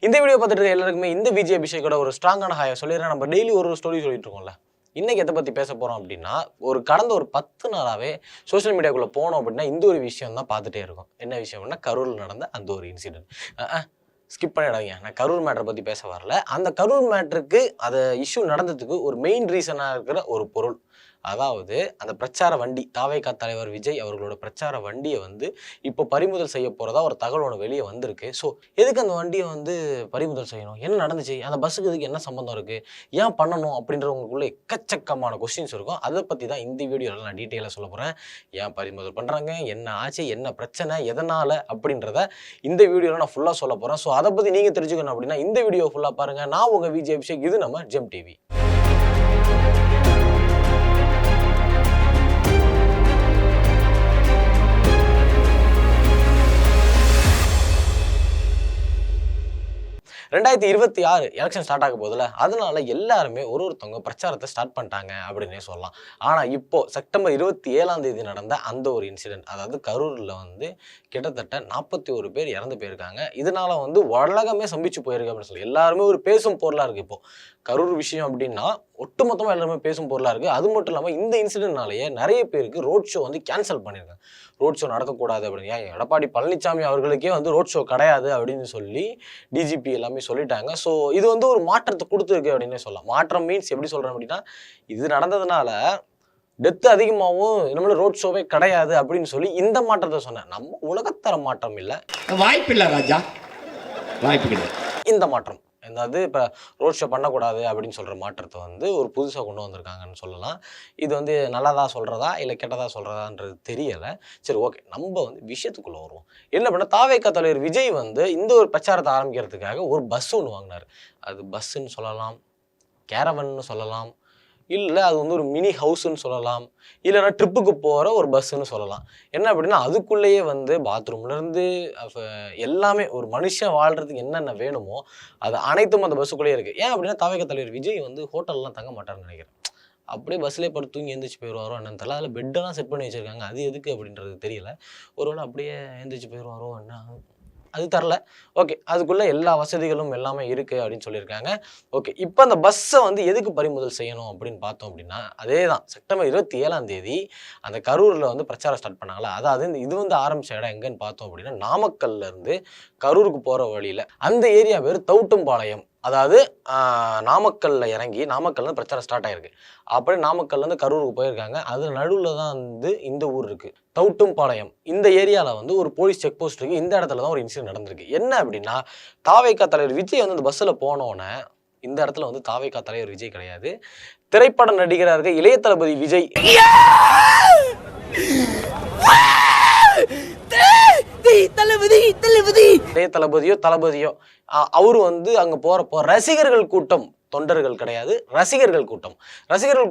இந்த வீடியோ பார்த்துட்டு இருக்க எல்லாருக்குமே இந்த விஜய் அபிஷேக்கோட ஒரு ஸ்ட்ராங்கான ஹாயை சொல்லிடுறேன். நம்ம டெய்லி ஒரு ஸ்டோரி சொல்லிட்டு இருக்கோம்ல. இன்னைக்கு எதை பற்றி பேச போகிறோம் அப்படின்னா, கடந்த ஒரு 10 நாளாகவே சோஷியல் மீடியாக்குள்ளே போனோம் அப்படின்னா இந்த ஒரு விஷயம் தான் பார்த்துட்டே இருக்கும். என்ன விஷயம் அப்படின்னா, கரூரில் நடந்த அந்த ஒரு இன்சிடென்ட். ஸ்கிப் பண்ணிடாதீங்க. நான் கரூர் மேட்டரை பற்றி பேச வரல. அந்த கரூர் மேட்டருக்கு அதை இஷ்யூ நடந்ததுக்கு ஒரு மெயின் ரீசனாக இருக்கிற ஒரு பொருள், அதாவது அந்த பிரச்சார வண்டி, தாவேகா தலைவர் விஜய் அவர்களோட பிரச்சார வண்டியை வந்து இப்போ பறிமுதல் செய்ய போகிறதா ஒரு தகவல் ஒன்று வெளியே வந்திருக்கு. ஸோ எதுக்கு அந்த வண்டியை வந்து பறிமுதல் செய்யணும், என்ன நடந்துச்சு, அந்த பஸ்ஸுக்கு இதுக்கு என்ன சம்மந்தம் இருக்குது, ஏன் பண்ணணும் அப்படின்றவங்களுக்குள்ள எக்கச்சக்கமான கொஸ்டின்ஸ் இருக்கும். அதை பற்றி தான் இந்த வீடியோவில் நான் டீட்டெயிலாக சொல்ல போகிறேன். ஏன் பறிமுதல் பண்ணுறாங்க, என்ன ஆச்சு, என்ன பிரச்சனை, எதனால் அப்படின்றத இந்த வீடியோவில் நான் ஃபுல்லாக சொல்ல போகிறேன். ஸோ அதை பற்றி நீங்கள் தெரிஞ்சுக்கணும் அப்படின்னா இந்த வீடியோ ஃபுல்லாக பாருங்கள். நான் உங்கள் விஜய் அபிஷேக், இது நம்ம ஜெம் டிவி. ரெண்டாயிரத்தி 26 எலெக்ஷன் ஸ்டார்ட் ஆக போதில்ல, அதனால எல்லாருமே ஒருத்தவங்க பிரச்சாரத்தை ஸ்டார்ட் பண்ணிட்டாங்க அப்படின்னே சொல்லலாம். ஆனால் இப்போ செப்டம்பர் 27 நடந்த அந்த ஒரு இன்சிடென்ட், அதாவது கரூரில் வந்து கிட்டத்தட்ட 41 பேர் இறந்து போயிருக்காங்க. இதனால வந்து உலகமே சம்பிச்சு போயிருக்கு அப்படின்னு சொல்லி எல்லாருமே ஒரு பேசும் பொருளாக இருக்குது. இப்போ கரூர் விஷயம் அப்படின்னா ஒட்டுமொத்தமாக எல்லாருமே பேசும் பொருளாக இருக்குது. அது மட்டும் இல்லாமல் இந்த இன்சிடென்ட்னாலேயே நிறைய பேருக்கு ரோட் ஷோ வந்து கேன்சல் பண்ணியிருக்காங்க. ரோட் ஷோ நடக்கக்கூடாது அப்படின்னு. ஏன் எடப்பாடி பழனிசாமி அவர்களுக்கே வந்து ரோட் ஷோ கிடையாது அப்படின்னு சொல்லி டிஜிபி எல்லாமே சொல்லிட்டாங்க. ஸோ இது வந்து ஒரு மாற்றத்தை கொடுத்துருக்கு அப்படின்னே சொல்லலாம். மாற்றம் மீன்ஸ் எப்படி சொல்கிறேன் அப்படின்னா, இது நடந்ததுனால டெத்து அதிகமாகவும் நம்மளும் ரோட் ஷோவே கிடையாது அப்படின்னு சொல்லி இந்த மாற்றத்தை சொன்னேன். நம்ம உலகத்தர மாற்றம் இல்லை, வாய்ப்பு இல்லை ராஜா, வாய்ப்பு கிடையாது. இந்த மாற்றம் அதாவது இப்போ ரோட் ஷோ பண்ணக்கூடாது அப்படின்னு சொல்கிற மாற்றத்தை வந்து ஒரு புதுசாக கொண்டு வந்திருக்காங்கன்னு சொல்லலாம். இது வந்து நல்லதாக சொல்கிறதா இல்லை கெட்டதாக சொல்கிறதான்றது தெரியலை. சரி, ஓகே, நம்ம வந்து விஷயத்துக்குள்ளே வருவோம். என்ன பண்ணால் தாவேகா தலைவர் விஜய் வந்து இந்த ஒரு பிரச்சாரத்தை ஆரம்பிக்கிறதுக்காக ஒரு பஸ் ஒன்று வாங்கினார். அது பஸ்ஸுன்னு சொல்லலாம், கேரவன்னு சொல்லலாம், இல்லை அது வந்து ஒரு மினி ஹவுஸ்ன்னு சொல்லலாம், இல்லைன்னா ட்ரிப்புக்கு போகிற ஒரு பஸ்ஸுன்னு சொல்லலாம். என்ன அப்படின்னா அதுக்குள்ளேயே வந்து பாத்ரூம்லேருந்து எல்லாமே ஒரு மனுஷன் வாழ்கிறதுக்கு என்னென்ன வேணுமோ அது அனைத்தும் அந்த பஸ்ஸுக்குள்ளேயே இருக்குது. ஏன் அப்படின்னா தாவேகா தலைவர் விஜய் வந்து ஹோட்டல்லாம் தங்க மாட்டார்னு நினைக்கிறேன். அப்படியே பஸ்லேயே படுத்து தூங்கி எழுந்திரிச்சு போயிடுவாரோ என்னன்னு தெரியல. அதில் பெட்டெல்லாம் செட் பண்ணி வச்சுருக்காங்க, அது எதுக்கு அப்படின்றது தெரியல. ஒருவேளை அப்படியே எழுந்திரிச்சு போயிடுவாரோ என்ன, அது தரல. ஓகே, அதுக்குள்ளே எல்லா வசதிகளும் எல்லாமே இருக்குது அப்படின்னு சொல்லியிருக்காங்க. ஓகே, இப்போ அந்த பஸ்ஸை வந்து எதுக்கு பறிமுதல் செய்யணும் அப்படின்னு பார்த்தோம் அப்படின்னா, அதே தான் செப்டம்பர் 27 அந்த கரூரில் வந்து பிரச்சாரம் ஸ்டார்ட் பண்ணாங்களா. அதாவது இது வந்து ஆரம்பித்த இடம் எங்கன்னு பார்த்தோம் அப்படின்னா, நாமக்கல்லேருந்து கரூருக்கு போகிற வழியில் அந்த ஏரியா பேர் தவுட்டும்பாளையம். அதாவது நாமக்கல்லில் இறங்கி நாமக்கல்லேருந்து பிரச்சாரம் ஸ்டார்ட் ஆகிருக்கு. அப்படியே நாமக்கல்லேருந்து கரூருக்கு போயிருக்காங்க. அது நடுவில் தான் வந்து இந்த ஊர் இருக்குது, தவுட்டும்பாளையம். இந்த ஏரியாவில் வந்து ஒரு போலீஸ் செக் போஸ்ட் இருக்குது. இந்த இடத்துல தான் ஒரு இன்சிடென்ட் நடந்திருக்கு. என்ன அப்படின்னா, தாவேகா தலைவர் விஜய் வந்து அந்த பஸ்ஸில் போனோன்னே இந்த இடத்துல வந்து தாவேகா தலைவர் விஜய் கிடையாது, திரைப்பட நடிகராக இருக்க இளைய தளபதி விஜய், தளபதியோ அவரு வந்து அங்க போறப்போ ரசிகர்கள் கூட்டம், தொண்டர்கள் கிடையாது, ரசிகர்கள்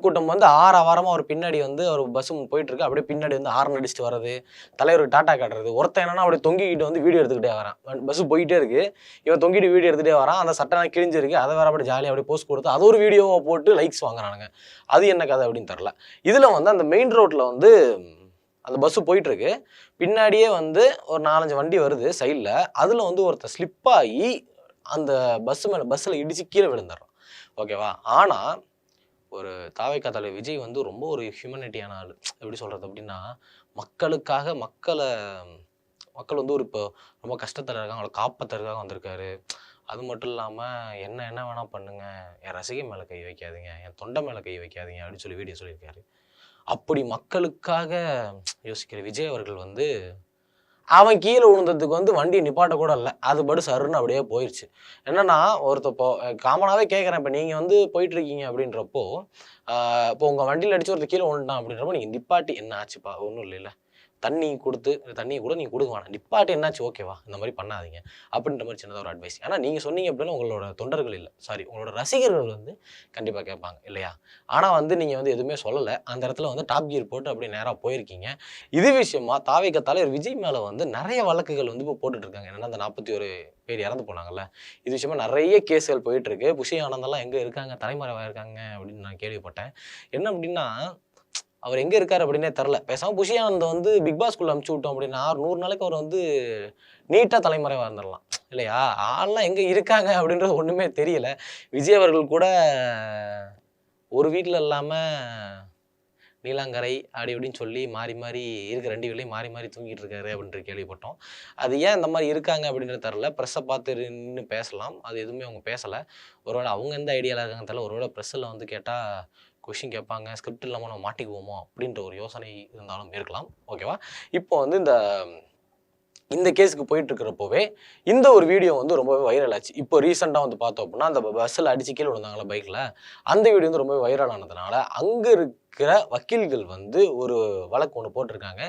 கூட்டம் வந்து ஆரவாரமா ஒரு பின்னாடி வந்து ஒரு பஸ் போயிட்டு இருக்கு. அப்படியே பின்னாடி வந்து ஹார்ன் அடிச்சுட்டு வர்றது, தலைவருக்கு டாட்டா காட்டுறது. ஒருத்தன் என்னன்னா அப்படியே தொங்கிக்கிட்டு வந்து வீடியோ எடுத்துக்கிட்டே வரான். பஸ் போயிட்டே இருக்கு, இவன் தொங்கிட்டு வீடியோ எடுத்துகிட்டே வரான். அந்த சட்டம் கிழிஞ்சிருக்கு, அதை வேற அப்படி ஜாலியாக அப்படியே போஸ்ட் கொடுத்து அது ஒரு வீடியோவை போட்டு லைக்ஸ் வாங்குறானுங்க. அது என்ன கதை அப்படின்னு தெரில. இதுல வந்து அந்த மெயின் ரோட்ல வந்து அந்த பஸ்ஸு போயிட்டுருக்கு, பின்னாடியே வந்து ஒரு 4-5 வண்டி வருது சைடில். அதில் வந்து ஒருத்தர் ஸ்லிப்பாகி அந்த பஸ்ஸில் இடித்து கீழே விழுந்துடுறான். ஓகேவா. ஆனால் ஒரு தாவேகா தலைவர் விஜய் வந்து ரொம்ப ஒரு ஹியூமனிட்டியான ஆள். எப்படி சொல்கிறது அப்படின்னா, மக்களுக்காக மக்கள் வந்து ஒரு இப்போ ரொம்ப கஷ்டத்தில் இருக்காங்க, அவங்களை காப்பாற்றுறதுக்காக வந்திருக்காரு. அது மட்டும் இல்லாமல் என்ன வேணால் பண்ணுங்கள், என் ரசிகை மேலே கை வைக்காதீங்க, என் தொண்டை மேலே கை வைக்காதீங்க அப்படின்னு சொல்லி வீடியோ சொல்லியிருக்காரு. அப்படி மக்களுக்காக யோசிக்கிற விஜய் அவர்கள் வந்து அவன் கீழே விழுந்ததுக்கு வந்து வண்டியை நிப்பாட்ட கூட இல்லை, அது படு சருன்னு அப்படியே போயிடுச்சு. என்னன்னா இப்போ காமனாகவே கேட்குறேன், இப்போ நீங்கள் வந்து போயிட்டுருக்கீங்க அப்படின்றப்போ, இப்போ உங்கள் வண்டியில் அடித்து ஒருத்தர் கீழே விழுந்தான் அப்படின்றப்போ நீங்கள் நிப்பாட்டி என்ன ஆச்சுப்பா, ஒன்றும் இல்லைல்ல, தண்ணியை கூட நீங்கள் கொடுக்க வேணாம், நிப்பாட்டி என்னாச்சு, ஓகேவா, இந்த மாதிரி பண்ணாதீங்க அப்படின்ற மாதிரி சின்னதாக ஒரு அட்வைஸ். ஆனால் நீங்கள் சொன்னீங்க அப்படின்னா உங்களோட தொண்டர்கள் இல்லை, சாரி உங்களோட ரசிகர்கள் வந்து கண்டிப்பாக கேட்பாங்க இல்லையா. ஆனால் வந்து நீங்கள் வந்து எதுவுமே சொல்லலை, அந்த இடத்துல வந்து டாப் கியர் போட்டு அப்படியே நேராக போயிருக்கீங்க. இது விஷயமா தாவேகா தலைவர் விஜய் மேலே வந்து நிறைய வழக்குகள் வந்து இப்போ போட்டுட்ருக்காங்க. என்னென்னா அந்த 41 பேர் இறந்து போனாங்கல்ல, இது விஷயமா நிறைய கேஸுகள் போயிட்டுருக்கு. புஷி ஆனந்தெல்லாம் எங்கே இருக்காங்க, தலைமறைவாக இருக்காங்க அப்படின்னு நான் கேள்விப்பட்டேன். என்ன அப்படின்னா, அவர் எங்கே இருக்கார் அப்படின்னே தெரில. பேசாமல் புஷி ஆனந்த் வந்து பிக் பாஸ்குள்ளே அனுப்பிச்சி விட்டோம் அப்படின்னா 100 நாளைக்கு அவர் வந்து நீட்டாக தலைமறைவாக இருந்துடலாம் இல்லையா? ஆள்லாம் எங்கே இருக்காங்க அப்படின்றது ஒன்றுமே தெரியல. விஜய் அவர்கள் கூட ஒரு வீட்டில் இல்லாமல் நீலாங்கரை அப்படி இப்படின்னு சொல்லி மாறி மாறி இருக்க 2 வீட்லையும் மாறி மாறி தூங்கிட்டு இருக்காரு அப்படின்ற கேள்விப்பட்டோம். அது ஏன் இந்த மாதிரி இருக்காங்க அப்படின்றது தெரில. ப்ரெஸ்ஸை பார்த்து நின்று பேசலாம். அது எதுவுமே அவங்க பேசலை. ஒருவேளை அவங்க எந்த ஐடியாவில் இருக்காங்க தெரில. ஒருவேளை ப்ரெஸ்ஸில் வந்து கேட்டால் கொஷின் கேட்பாங்க, ஸ்கிரிப்ட் இல்லாமல் நம்ம மாட்டிக்குவோமோ அப்படின்ற ஒரு யோசனை இருந்தாலும் இருக்கலாம். ஓகேவா? இப்போ வந்து இந்த கேஸுக்கு போயிட்டு இருக்கிறப்போவே இந்த ஒரு வீடியோ வந்து ரொம்பவே வைரல் ஆச்சு. இப்போ ரீசெண்டாக வந்து பார்த்தோம் அப்படின்னா அந்த பஸ்ஸில் அடிச்சு கீழே விழுந்தாங்களா பைக்கில், அந்த வீடியோ வந்து ரொம்பவே வைரல் ஆனதுனால அங்கே இருக்கிற வக்கீல்கள் வந்து ஒரு வழக்கு ஒன்று போட்டிருக்காங்க.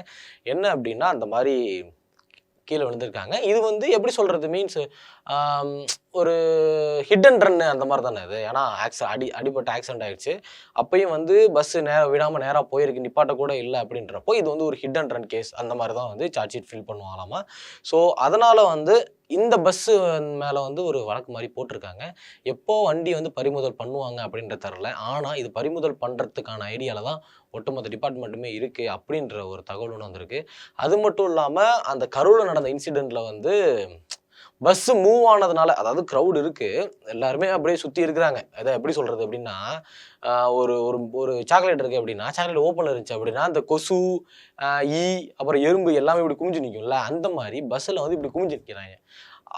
என்ன அப்படின்னா அந்த மாதிரி கீழே விழுந்திருக்காங்க. இது வந்து எப்படி சொல்கிறது, மீன்ஸ் ஒரு ஹிட் அண்ட் ரன் அந்த மாதிரி தானே இது. ஏன்னா அடிபட்ட ஆக்சிடென்ட் ஆகிடுச்சு. அப்பயும் வந்து பஸ்ஸு விடாமல் நேராக போயிருக்கு, நிப்பாட்ட கூட இல்லை அப்படின்றப்போ இது வந்து ஒரு ஹிட் அண்ட் ரன் கேஸ் அந்த மாதிரி தான் வந்து சார்ஜ் ஷீட் ஃபில் பண்ணுவாங்களாமா. ஸோ அதனால் வந்து இந்த பஸ்ஸு மேலே வந்து ஒரு வழக்கு மாதிரி போட்டிருக்காங்க. எப்போ வண்டி வந்து பறிமுதல் பண்ணுவாங்க அப்படின்ற தெரில. ஆனால் இது பறிமுதல் பண்ணுறதுக்கான ஐடியாவில் தான் ஒட்டுமொத்த டிபார்ட்மெண்ட்டுமே இருக்குது அப்படின்ற ஒரு தகவல் ஒன்று வந்திருக்கு. அது மட்டும் இல்லாமல் அந்த கரூரில் நடந்த இன்சிடெண்ட்டில் வந்து பஸ்ஸு மூவ் ஆனதுனால, அதாவது க்ரௌட் இருக்குது, எல்லாருமே அப்படியே சுற்றி இருக்கிறாங்க. அதை எப்படி சொல்கிறது அப்படின்னா, ஒரு ஒரு ஒரு சாக்லேட் இருக்குது அப்படின்னா, சாக்லேட் ஓப்பனில் இருந்துச்சு அப்படின்னா அந்த கொசு, ஈ, அப்புறம் எறும்பு எல்லாமே இப்படி குமிஞ்சு நிற்கும்ல, அந்த மாதிரி பஸ்ஸில் வந்து இப்படி குமிஞ்சு நிற்கிறாங்க.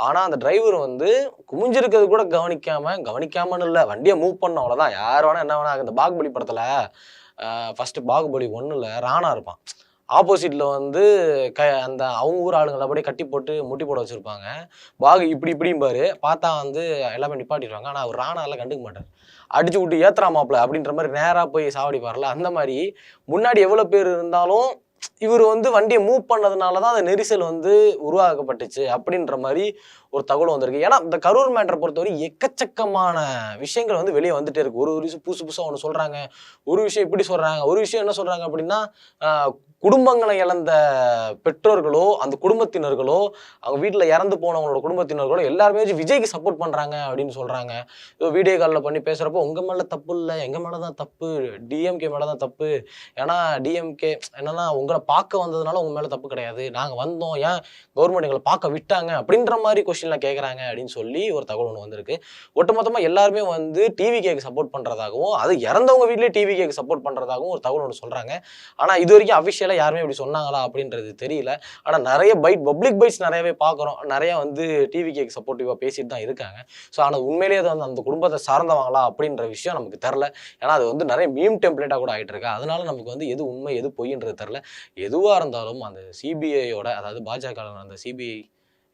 ஆனால் அந்த டிரைவர் வந்து குமிஞ்சிருக்கிறது கூட கவனிக்காமன்னு இல்லை, வண்டியை மூவ் பண்ண அவ்வளோதான். யார் வேணால் என்ன வேணா. இந்த பாகுபலி படத்தில் ஃபஸ்ட்டு பாகுபலி 1ல் ராணா இருப்பான். ஆப்போசிட்டில் வந்து அந்த அவங்க ஊர் ஆளுங்களை அப்படியே கட்டி போட்டு முட்டி போட வச்சுருப்பாங்க. இப்படிம்பாரு. பார்த்தா வந்து எல்லாமே நிப்பாட்டிடுவாங்க. ஆனால் அவர் ராணாலாம் கண்டுக்க மாட்டார். அடிச்சு விட்டு ஏத்துறா மாப்பிள்ள அப்படின்ற மாதிரி நேராக போய் சாவடிப்பார்ல, அந்த மாதிரி முன்னாடி எவ்வளோ பேர் இருந்தாலும் இவர் வந்து வண்டியை மூவ் பண்ணதுனால தான் அந்த நெரிசல் வந்து உருவாக்கப்பட்டுச்சு அப்படின்ற மாதிரி ஒரு தகவல் வந்திருக்கு. ஏன்னா இந்த கரூர் மேட்டரை பொறுத்தவரை எக்கச்சக்கமான விஷயங்கள் வந்து வெளியே வந்துட்டே இருக்கு. ஒரு விஷயம் புதுசாக ஒன்று சொல்கிறாங்க, ஒரு விஷயம் இப்படி சொல்கிறாங்க, ஒரு விஷயம் என்ன சொல்கிறாங்க அப்படின்னா குடும்பங்களை இழந்த பெற்றோர்களோ அந்த குடும்பத்தினர்களோ அவங்க வீட்டில் இறந்து போனவங்களோட குடும்பத்தினர்களோ எல்லாருமே விஜய்க்கு சப்போர்ட் பண்ணுறாங்க அப்படின்னு சொல்கிறாங்க. வீடியோ காலில் பண்ணி பேசுகிறப்போ உங்கள் மேலே தப்பு இல்லை, எங்கள் மேலே தான் தப்பு, டிஎம்கே மேலே தான் தப்பு. ஏன்னா டிஎம்கே என்னன்னா உங்களை பார்க்க வந்ததுனால உங்கள் மேலே தப்பு கிடையாது, நாங்கள் வந்தோம், ஏன் கவர்மெண்ட் எங்களை பார்க்க விட்டாங்க அப்படின்ற மாதிரி கொஸ்டின்லாம் கேட்குறாங்க அப்படின்னு சொல்லி ஒரு தகவல் ஒன்று வந்திருக்கு. ஒட்டுமொத்தமாக எல்லாருமே வந்து டிவிகேக்கு சப்போர்ட் பண்ணுறதாகவும் அது இறந்தவங்க வீட்லேயே டிவிகேக்கு சப்போர்ட் பண்ணுறதாகவும் ஒரு தகவல் ஒன்று சொல்கிறாங்க. ஆனால் இது வரைக்கும் அஃபிஷியலாக யாருமே இப்படி சொன்னாங்களா அப்படின்றது தெரியல. ஆனால் நிறைய பப்ளிக் பைட்ஸ் நிறையவே பார்க்குறோம். நிறைய வந்து டிவிகேக்கு சப்போர்ட்டிவாக பேசிட்டு தான் இருக்காங்க. ஸோ ஆனால் உண்மையிலேயே அது வந்து அந்த குடும்பத்தை சார்ந்தவங்களா அப்படின்ற விஷயம் நமக்கு தெரில. ஏன்னா அது வந்து நிறைய மீம் டெம்ப்ளேட்டாக கூட ஆகிட்டு இருக்கு. அதனால நமக்கு வந்து எது உண்மை எது பொய்ன்றது தெரில. எதுவாக இருந்தாலும் அந்த சிபிஐயோட, அதாவது பாஜக அந்த சிபிஐ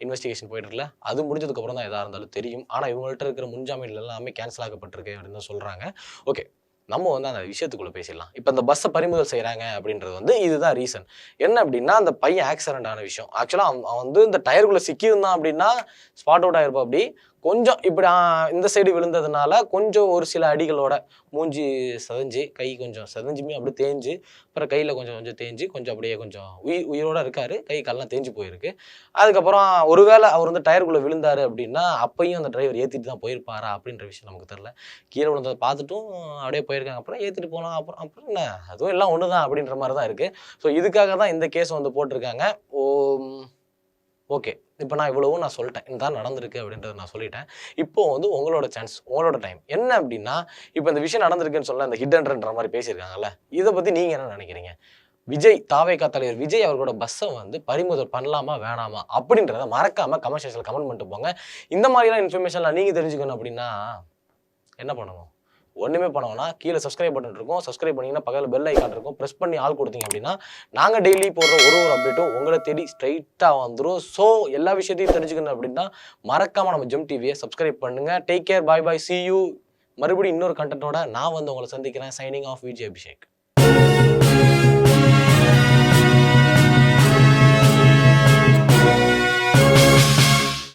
இன்வெஸ்டிகேஷன் போயிட்டு இருக்குல்ல, அது முடிஞ்சதுக்கப்புறம் தான் எதாக இருந்தாலும் தெரியும். ஆனால் இவங்கள்ட்ட இருக்கிற முன்ஜாமீன் எல்லாமே கேன்சல் ஆகப்பட்டிருக்கு அப்படின்னு தான் சொல்கிறாங்க. ஓகே, நம்ம வந்து அந்த விஷயத்துக்குள்ளே பேசிடலாம். இப்போ இந்த பஸ்ஸை பறிமுதல் செய்கிறாங்க அப்படின்றது வந்து இதுதான் ரீசன். என்ன அப்படின்னா அந்த பையன் ஆக்சிடென்ட் ஆன விஷயம். ஆக்சுவலாக அவன் வந்து இந்த டயருக்குள்ளே சிக்கியிருந்தான் அப்படின்னா ஸ்பாட் அவுட் ஆகிருப்பா. அப்படி கொஞ்சம் இப்படி இந்த சைடு விழுந்ததுனால கொஞ்சம் ஒரு சில அடிகளோட மூஞ்சி செதஞ்சு, கை கொஞ்சம் செதஞ்சுமே அப்படி தேஞ்சு, அப்புறம் கையில் கொஞ்சம் தேஞ்சு கொஞ்சம் அப்படியே கொஞ்சம் உயிரோடு இருக்கார். கை கால்லாம் தேஞ்சு போயிருக்கு. அதுக்கப்புறம் ஒருவேளை அவர் வந்து டயருக்குள்ளே விழுந்தார் அப்படின்னா அப்பையும் அந்த டிரைவர் ஏற்றிட்டு தான் போயிருப்பாரா அப்படின்ற விஷயம் நமக்கு தெரில. கீழே விழுந்ததை பார்த்துட்டும் அப்படியே போயிருக்காங்க. அப்புறம் ஏற்றிட்டு போகலாம், அப்புறம் என்ன அதுவும் எல்லாம் ஒன்று தான் அப்படின்ற மாதிரி தான் இருக்குது. ஸோ இதுக்காக தான் இந்த கேஸ் வந்து போட்டிருக்காங்க. ஓகே, இப்போ நான் சொல்லிட்டேன், இதுதான் நடந்திருக்கு அப்படின்றத நான் சொல்லிட்டேன். இப்போ வந்து உங்களோட சான்ஸ், உங்களோட டைம். என்ன அப்படின்னா இப்போ இந்த விஷயம் நடந்திருக்குன்னு சொல்ல இந்த ஹிட் அண்ட்ன்ற மாதிரி பேசியிருக்காங்கல்ல, இதை பற்றி நீங்கள் என்ன நினைக்கிறீங்க? விஜய் தாவேகா தலைவர் விஜய் அவர்களோட பஸ்ஸை வந்து பறிமுதல் பண்ணலாமா வேணாமா அப்படின்றத மறக்காமல் கமெண்ட் செக்ஷனில் கமெண்ட் பண்ணிட்டு போங்க. இந்த மாதிரிலாம் இன்ஃபர்மேஷன்லாம் நீங்கள் தெரிஞ்சுக்கணும் அப்படின்னா என்ன பண்ணணும்? ஒன்றுமே பண்ணுவோம்னா கீழே சப்ஸ்கிரைப் பட்டன் இருக்கும். சப்ஸ்கிரைப் பண்ணிங்கன்னா பக்கத்தில் பெல் ஐக்கான் இருக்கும். ப்ரெஸ் பண்ணி ஆள் கொடுத்தீங்க அப்படின்னா நாங்கள் டெய்லி போடுற ஒரு அப்டேட்டும் உங்களை தேடி ஸ்ட்ரைட்டாக வந்துடும். ஸோ எல்லா விஷயத்தையும் தெரிஞ்சுக்கணும் அப்படின்னா மறக்காமல் நம்ம ஜெம் டிவியை சப்ஸ்கிரைப் பண்ணுங்கள். Take care, bye bye, see you. மறுபடியும் இன்னொரு கண்டென்ட்டோட நான் வந்து உங்களை சந்திக்கிறேன். Signing off Vijay Abhishek.